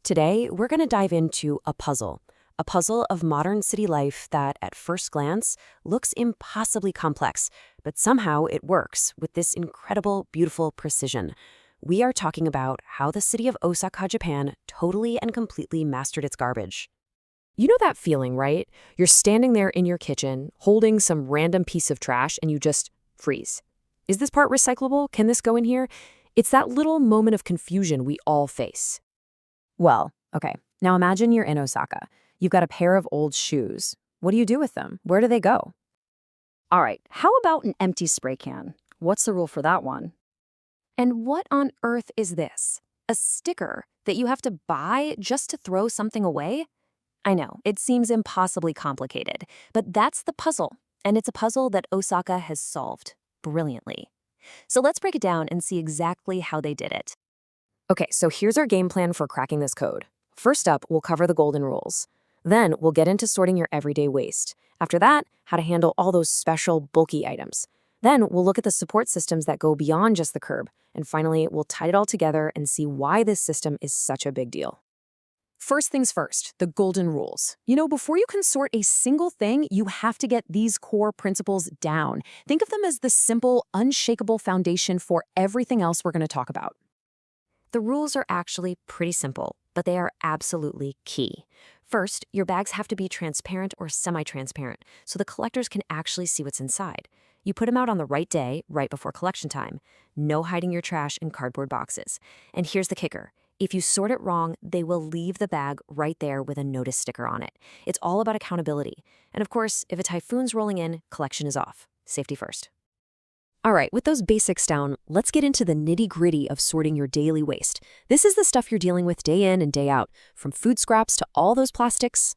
Today, we're going to dive into a puzzle of modern city life that, at first glance, looks impossibly complex, but somehow it works with this incredible, beautiful precision. We are talking about how the city of Osaka, Japan, totally and completely mastered its garbage. You know that feeling, right? You're standing there in your kitchen, holding some random piece of trash, and you just freeze. Is this part recyclable? Can this go in here? It's that little moment of confusion we all face. Well, okay, now imagine you're in Osaka. You've got a pair of old shoes. What do you do with them? Where do they go? All right, how about an empty spray can? What's the rule for that one? And what on earth is this? A sticker that you have to buy just to throw something away? I know, it seems impossibly complicated, but that's the puzzle, and it's a puzzle that Osaka has solved brilliantly. So let's break it down and see exactly how they did it. Okay, so here's our game plan for cracking this code. First up, we'll cover the golden rules. Then we'll get into sorting your everyday waste. After that, how to handle all those special, bulky items. Then we'll look at the support systems that go beyond just the curb. And finally, we'll tie it all together and see why this system is such a big deal. First things first, the golden rules. You know, before you can sort a single thing, you have to get these core principles down. Think of them as the simple, unshakable foundation for everything else we're going to talk about. The rules are actually pretty simple, but they are absolutely key. First, your bags have to be transparent or semi-transparent, so the collectors can actually see what's inside. You put them out on the right day, right before collection time. No hiding your trash in cardboard boxes. And here's the kicker. If you sort it wrong, they will leave the bag right there with a notice sticker on it. It's all about accountability. And of course, if a typhoon's rolling in, collection is off. Safety first. All right, with those basics down, let's get into the nitty-gritty of sorting your daily waste. This is the stuff you're dealing with day in and day out, from food scraps to all those plastics.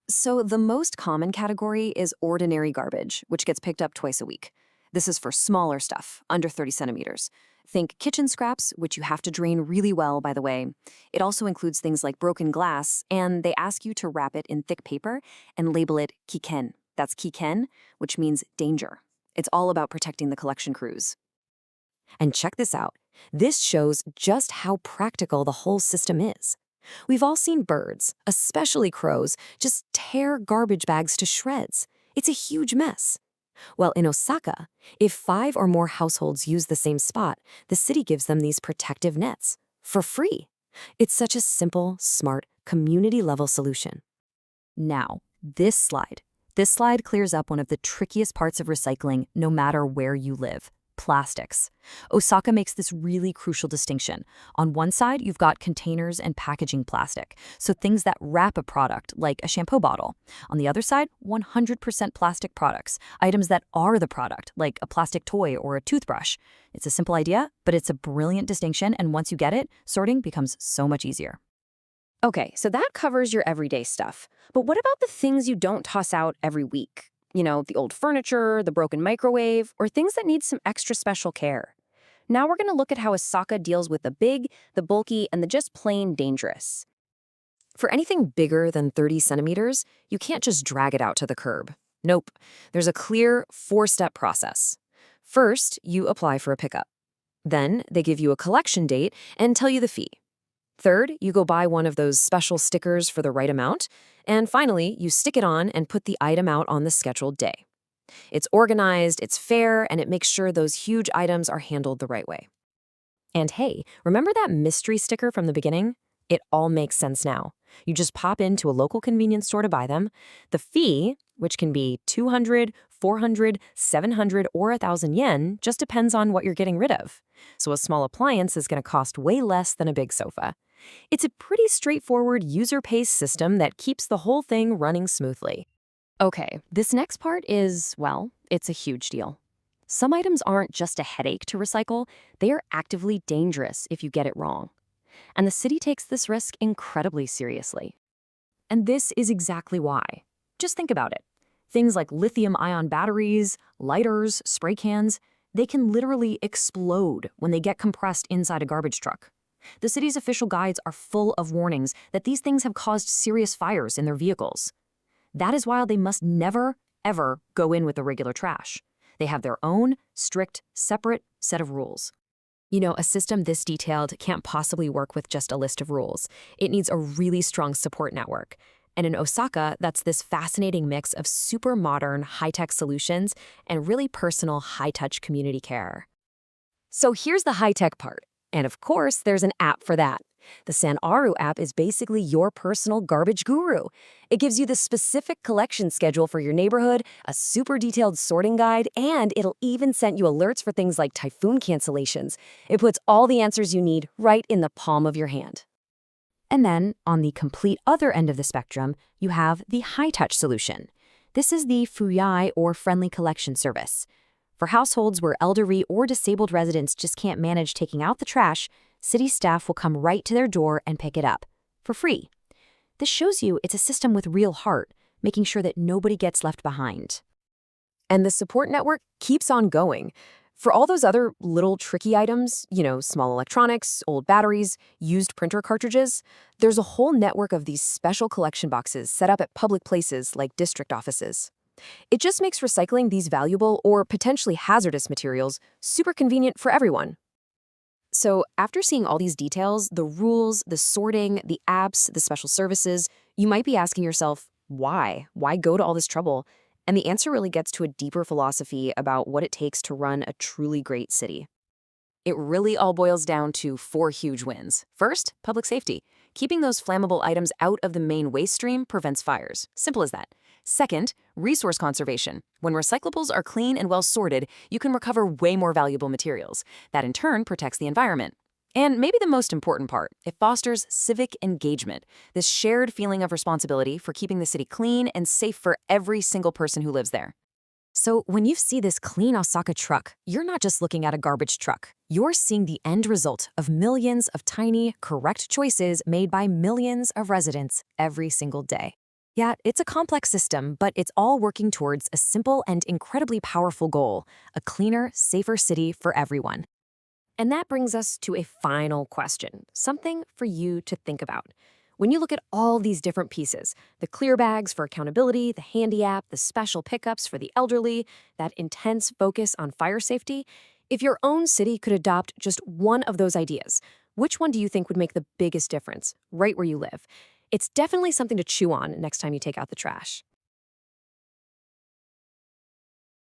So the most common category is ordinary garbage, which gets picked up twice a week. This is for smaller stuff, under 30 centimeters. Think kitchen scraps, which you have to drain really well, by the way. It also includes things like broken glass, and they ask you to wrap it in thick paper and label it kiken. That's kiken, which means danger. It's all about protecting the collection crews. And check this out. This shows just how practical the whole system is. We've all seen birds, especially crows, just tear garbage bags to shreds. It's a huge mess. Well, in Osaka, if 5 or more households use the same spot, the city gives them these protective nets for free. It's such a simple, smart, community-level solution. Now, this slide clears up one of the trickiest parts of recycling, no matter where you live: plastics. Osaka makes this really crucial distinction. On one side, you've got containers and packaging plastic, so things that wrap a product, like a shampoo bottle. On the other side, 100% plastic products, items that are the product, like a plastic toy or a toothbrush. It's a simple idea, but it's a brilliant distinction, and once you get it, sorting becomes so much easier. Okay, so that covers your everyday stuff. But what about the things you don't toss out every week? You know, the old furniture, the broken microwave, or things that need some extra special care. Now we're going to look at how Osaka deals with the big, the bulky, and the just plain dangerous. For anything bigger than 30 centimeters, you can't just drag it out to the curb. Nope. There's a clear 4-step process. First, you apply for a pickup. Then they give you a collection date and tell you the fee. Third, you go buy one of those special stickers for the right amount. And finally, you stick it on and put the item out on the scheduled day. It's organized, it's fair, and it makes sure those huge items are handled the right way. And hey, remember that mystery sticker from the beginning? It all makes sense now. You just pop into a local convenience store to buy them. The fee, which can be 200, 400, 700, or 1,000 yen, just depends on what you're getting rid of. So a small appliance is going to cost way less than a big sofa. It's a pretty straightforward user-paced system that keeps the whole thing running smoothly. Okay, this next part is, well, it's a huge deal. Some items aren't just a headache to recycle, they are actively dangerous if you get it wrong. And the city takes this risk incredibly seriously. And this is exactly why. Just think about it. Things like lithium-ion batteries, lighters, spray cans, they can literally explode when they get compressed inside a garbage truck. The city's official guides are full of warnings that these things have caused serious fires in their vehicles. That is why they must never, ever go in with the regular trash. They have their own strict, separate set of rules. You know, a system this detailed can't possibly work with just a list of rules. It needs a really strong support network. And in Osaka, that's this fascinating mix of super modern, high-tech solutions and really personal, high-touch community care. So here's the high-tech part. And of course, there's an app for that. The Sanaru app is basically your personal garbage guru. It gives you the specific collection schedule for your neighborhood, a super detailed sorting guide, and it'll even send you alerts for things like typhoon cancellations. It puts all the answers you need right in the palm of your hand. And then, on the complete other end of the spectrum, you have the high-touch solution. This is the Fuyai or Friendly Collection Service. For households where elderly or disabled residents just can't manage taking out the trash, city staff will come right to their door and pick it up, for free. This shows you it's a system with real heart, making sure that nobody gets left behind. And the support network keeps on going. For all those other little tricky items, small electronics, old batteries, used printer cartridges, there's a whole network of these special collection boxes set up at public places like district offices. It just makes recycling these valuable or potentially hazardous materials super convenient for everyone. So after seeing all these details, the rules, the sorting, the apps, the special services, you might be asking yourself, why? Why go to all this trouble? And the answer really gets to a deeper philosophy about what it takes to run a truly great city. It really all boils down to 4 huge wins. First, public safety. Keeping those flammable items out of the main waste stream prevents fires. Simple as that. Second, resource conservation. When recyclables are clean and well sorted, you can recover way more valuable materials. That in turn protects the environment. And maybe the most important part, it fosters civic engagement, this shared feeling of responsibility for keeping the city clean and safe for every single person who lives there. So when you see this clean Osaka truck, you're not just looking at a garbage truck. You're seeing the end result of millions of tiny, correct choices made by millions of residents every single day. Yeah, it's a complex system, but it's all working towards a simple and incredibly powerful goal, a cleaner, safer city for everyone. And that brings us to a final question, something for you to think about. When you look at all these different pieces, the clear bags for accountability, the handy app, the special pickups for the elderly, that intense focus on fire safety, if your own city could adopt just one of those ideas, which one do you think would make the biggest difference right where you live? It's definitely something to chew on next time you take out the trash.